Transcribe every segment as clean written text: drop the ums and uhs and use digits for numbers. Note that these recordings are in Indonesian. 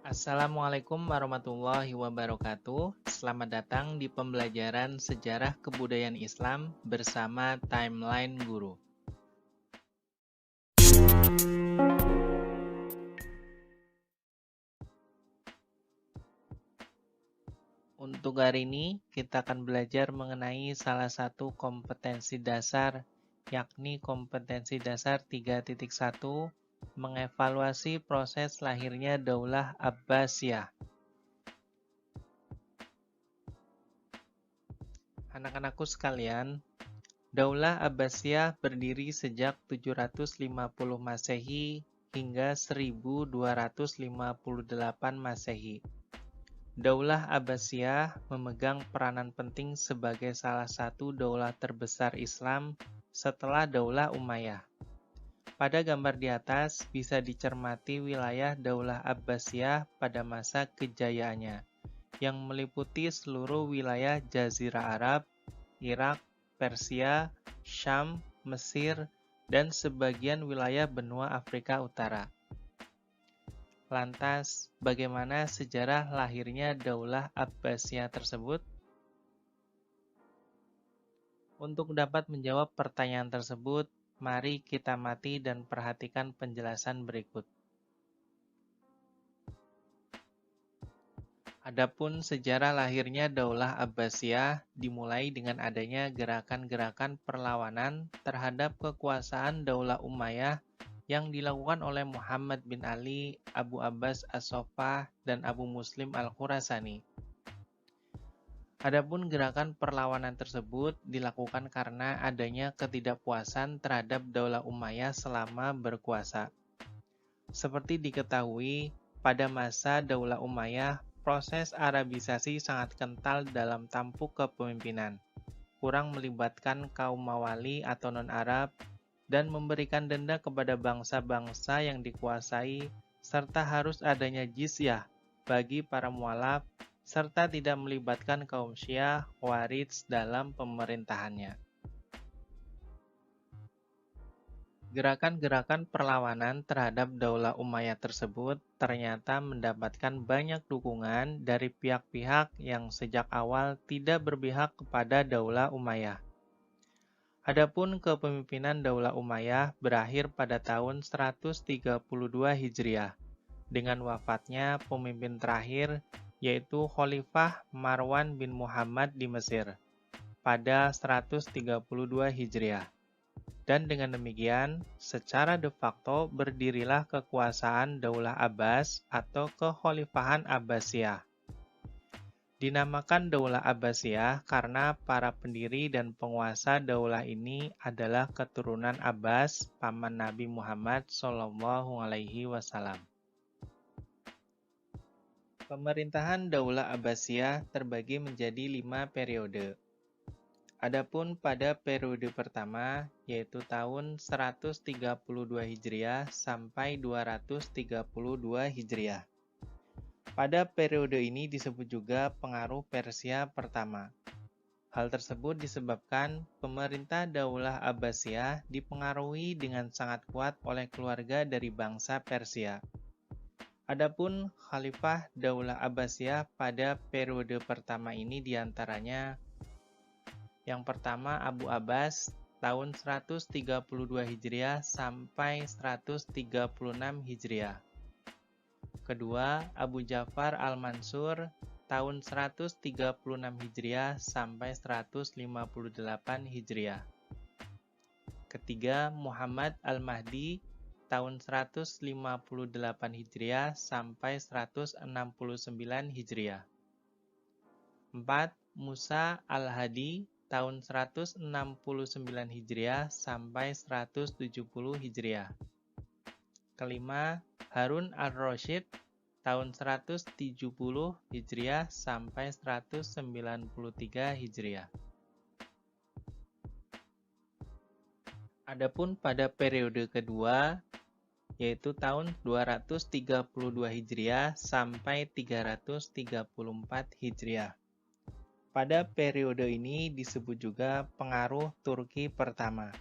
Assalamualaikum warahmatullahi wabarakatuh. Selamat datang di pembelajaran Sejarah Kebudayaan Islam bersama Timeline Guru. Untuk hari ini, kita akan belajar mengenai salah satu kompetensi dasar, yakni kompetensi dasar 3.1, mengevaluasi proses lahirnya Daulah Abbasiyah. Anak-anakku sekalian, Daulah Abbasiyah berdiri sejak 750 Masehi hingga 1258 Masehi. Daulah Abbasiyah memegang peranan penting sebagai salah satu daulah terbesar Islam setelah Daulah Umayyah. Pada gambar di atas bisa dicermati wilayah Daulah Abbasiyah pada masa kejayaannya, yang meliputi seluruh wilayah Jazirah Arab, Irak, Persia, Syam, Mesir, dan sebagian wilayah benua Afrika Utara. Lantas, bagaimana sejarah lahirnya Daulah Abbasiyah tersebut? Untuk dapat menjawab pertanyaan tersebut, mari kita amati dan perhatikan penjelasan berikut. Adapun sejarah lahirnya Daulah Abbasiyah dimulai dengan adanya gerakan-gerakan perlawanan terhadap kekuasaan Daulah Umayyah yang dilakukan oleh Muhammad bin Ali, Abu Abbas As-Soffah, dan Abu Muslim Al-Khurasani. Adapun gerakan perlawanan tersebut dilakukan karena adanya ketidakpuasan terhadap Daulah Umayyah selama berkuasa. Seperti diketahui, pada masa Daulah Umayyah, proses Arabisasi sangat kental dalam tampuk kepemimpinan, kurang melibatkan kaum mawali atau non-Arab, dan memberikan denda kepada bangsa-bangsa yang dikuasai, serta harus adanya jizyah bagi para mualaf, serta tidak melibatkan kaum Syiah Khawarij dalam pemerintahannya. Gerakan-gerakan perlawanan terhadap Daulah Umayyah tersebut ternyata mendapatkan banyak dukungan dari pihak-pihak yang sejak awal tidak berpihak kepada Daulah Umayyah. Adapun kepemimpinan Daulah Umayyah berakhir pada tahun 132 Hijriah dengan wafatnya pemimpin terakhir yaitu Khalifah Marwan bin Muhammad di Mesir pada 132 Hijriah. Dan dengan demikian, secara de facto berdirilah kekuasaan Daulah Abbas atau Kekhalifahan Abbasiyah. Dinamakan Daulah Abbasiyah karena para pendiri dan penguasa daulah ini adalah keturunan Abbas, paman Nabi Muhammad SAW. Pemerintahan Daulah Abbasiyah terbagi menjadi 5 periode. Adapun pada periode pertama, yaitu tahun 132 Hijriah sampai 232 Hijriah. Pada periode ini disebut juga pengaruh Persia pertama. Hal tersebut disebabkan pemerintah Daulah Abbasiyah dipengaruhi dengan sangat kuat oleh keluarga dari bangsa Persia. Adapun Khalifah Daulah Abbasiyah pada periode pertama ini diantaranya yang pertama Abu Abbas tahun 132 Hijriah sampai 136 Hijriah. Kedua, Abu Ja'far Al-Mansur tahun 136 Hijriah sampai 158 Hijriah. Ketiga, Muhammad Al-Mahdi tahun 158 Hijriah sampai 169 Hijriah. 4. Musa Al-Hadi tahun 169 Hijriah sampai 170 Hijriah. Kelima, Harun Ar-Rasyid tahun 170 Hijriah sampai 193 Hijriah. Adapun pada periode kedua, yaitu tahun 232 Hijriah sampai 334 Hijriah. Pada periode ini disebut juga pengaruh Turki pertama.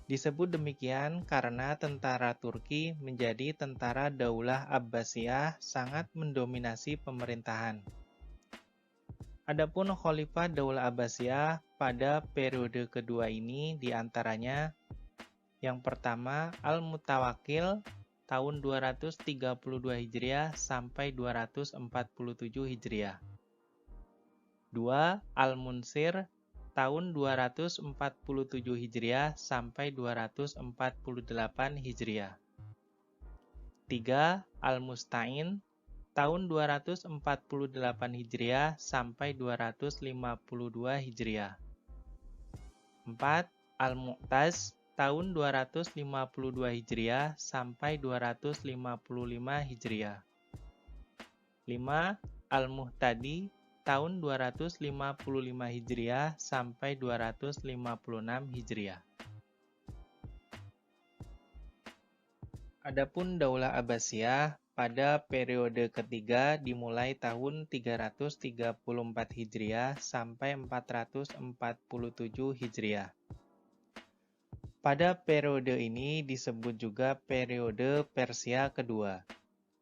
Disebut demikian karena tentara Turki menjadi tentara Daulah Abbasiyah sangat mendominasi pemerintahan. Adapun Khalifah Daulah Abbasiyah pada periode kedua ini diantaranya yang pertama Al-Mutawakkil tahun 232 Hijriah sampai 247 Hijriah. 2. Al-Munsir tahun 247 Hijriah sampai 248 Hijriah. 3. Al-Musta'in tahun 248 Hijriah sampai 252 Hijriah. 4. Al-Mu'taz tahun 252 Hijriah sampai 255 Hijriah. 5. Al-Muhtadi tahun 255 Hijriah sampai 256 Hijriah. Adapun Daulah Abbasiyah pada periode ketiga dimulai tahun 334 Hijriah sampai 447 Hijriah. Pada periode ini disebut juga periode Persia kedua.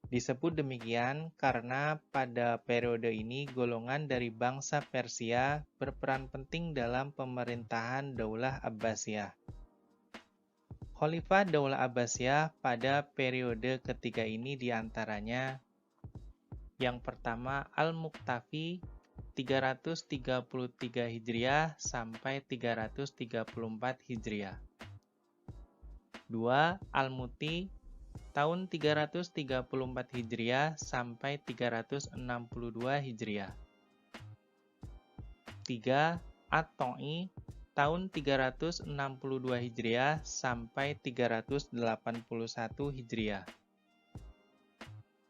Disebut demikian karena pada periode ini golongan dari bangsa Persia berperan penting dalam pemerintahan Daulah Abbasiyah. Khalifah Daulah Abbasiyah pada periode ketiga ini diantaranya yang pertama Al-Muqtafi 333 Hijriah sampai 334 Hijriah. 2. Al-Muti tahun 334 Hijriah sampai 362 Hijriah. 3. At-Ta'i tahun 362 Hijriah sampai 381 Hijriah.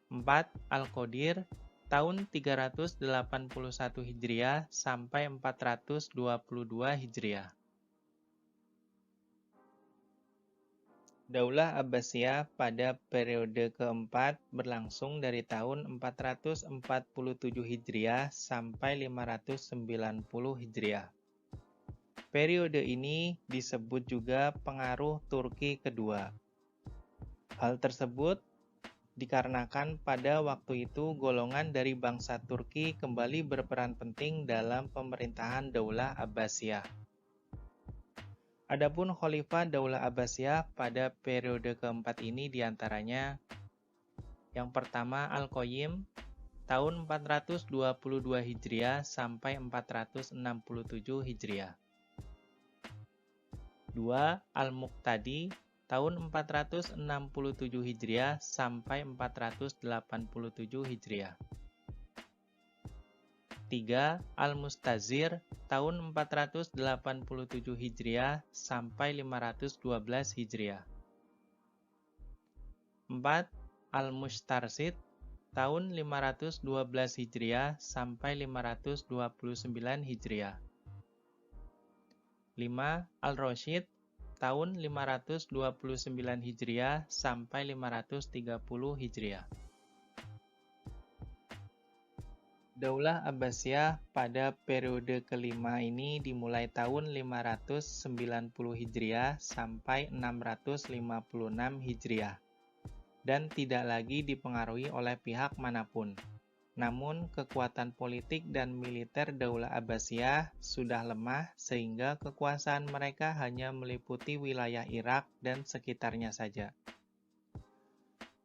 4. Al-Qadir tahun 381 Hijriah sampai 422 Hijriah. Daulah Abbasiyah pada periode keempat berlangsung dari tahun 447 Hijriah sampai 590 Hijriah. Periode ini disebut juga pengaruh Turki kedua. Hal tersebut dikarenakan pada waktu itu golongan dari bangsa Turki kembali berperan penting dalam pemerintahan Daulah Abbasiyah. Adapun Khalifah Daulah Abbasiyah pada periode keempat ini diantaranya yang pertama Al-Qayyim tahun 422 Hijriah sampai 467 Hijriah. 2. Al-Muqtadi tahun 467 Hijriah sampai 487 Hijriah. 3. Al-Mustazir tahun 487 Hijriah sampai 512 Hijriah. 4. Al-Mustarsid tahun 512 Hijriah sampai 529 Hijriah. 5. Al-Rasyid tahun 529 Hijriah sampai 530 Hijriah. Daulah Abbasiyah pada periode kelima ini dimulai tahun 590 Hijriah sampai 656 Hijriah dan tidak lagi dipengaruhi oleh pihak manapun. Namun, kekuatan politik dan militer Daulah Abbasiyah sudah lemah sehingga kekuasaan mereka hanya meliputi wilayah Irak dan sekitarnya saja.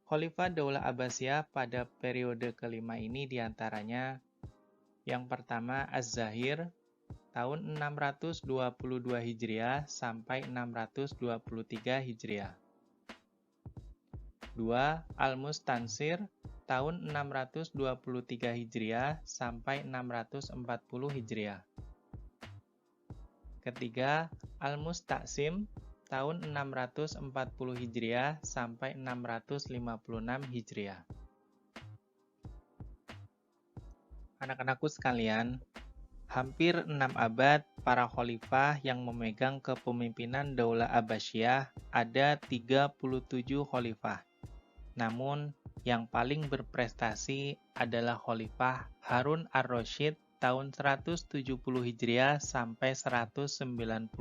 Khalifah Daulah Abbasiyah pada periode kelima ini diantaranya yang pertama Az-Zahir tahun 622 Hijriah sampai 623 Hijriah. 2. Al-Mustansir tahun 623 Hijriah sampai 640 Hijriah. Ketiga, Al-Mustaqsim tahun 640 Hijriah sampai 656 Hijriah. Anak-anakku sekalian, hampir 6 abad para khalifah yang memegang kepemimpinan Daulah Abbasiyah ada 37 khalifah. Namun, yang paling berprestasi adalah Khalifah Harun ar-Rasyid tahun 170 Hijriah sampai 193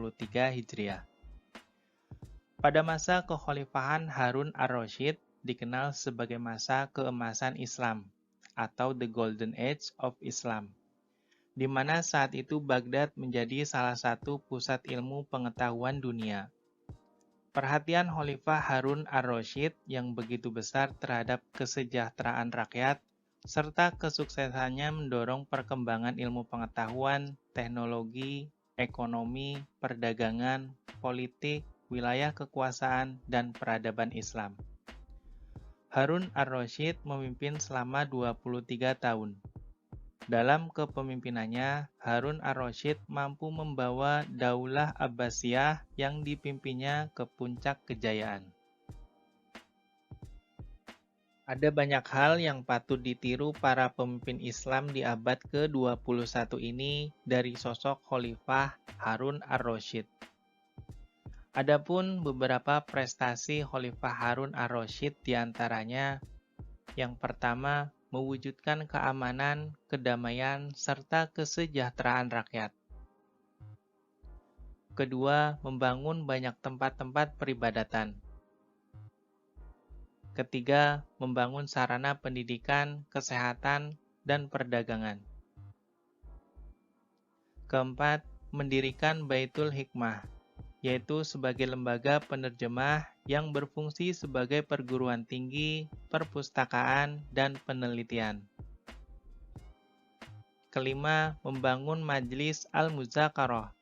Hijriah. Pada masa kekhalifahan Harun ar-Rasyid dikenal sebagai masa keemasan Islam atau the Golden Age of Islam, di mana saat itu Baghdad menjadi salah satu pusat ilmu pengetahuan dunia. Perhatian Khalifah Harun ar-Rasyid yang begitu besar terhadap kesejahteraan rakyat serta kesuksesannya mendorong perkembangan ilmu pengetahuan, teknologi, ekonomi, perdagangan, politik, wilayah kekuasaan, dan peradaban Islam. Harun ar-Rasyid memimpin selama 23 tahun. Dalam kepemimpinannya, Harun ar-Rasyid mampu membawa Daulah Abbasiyah yang dipimpinnya ke puncak kejayaan. Ada banyak hal yang patut ditiru para pemimpin Islam di abad ke-21 ini dari sosok Khalifah Harun ar-Rasyid. Adapun beberapa prestasi Khalifah Harun ar-Rasyid diantaranya, yang pertama, mewujudkan keamanan, kedamaian, serta kesejahteraan rakyat. Kedua, membangun banyak tempat-tempat peribadatan. Ketiga, membangun sarana pendidikan, kesehatan, dan perdagangan. Keempat, mendirikan Baitul Hikmah, yaitu sebagai lembaga penerjemah yang berfungsi sebagai perguruan tinggi, perpustakaan, dan penelitian. Kelima, membangun Majelis Al-Muzakarah,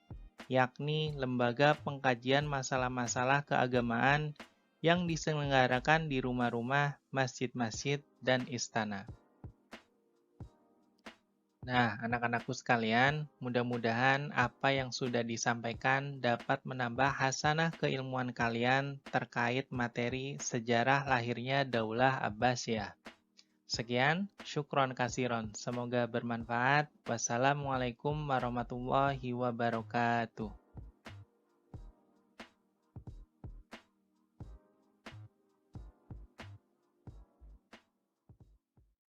yakni lembaga pengkajian masalah-masalah keagamaan yang diselenggarakan di rumah-rumah, masjid-masjid, dan istana. Nah, anak-anakku sekalian, mudah-mudahan apa yang sudah disampaikan dapat menambah hasanah keilmuan kalian terkait materi sejarah lahirnya Daulah Abbasiyah. Sekian, syukron kasiron. Semoga bermanfaat. Wassalamualaikum warahmatullahi wabarakatuh.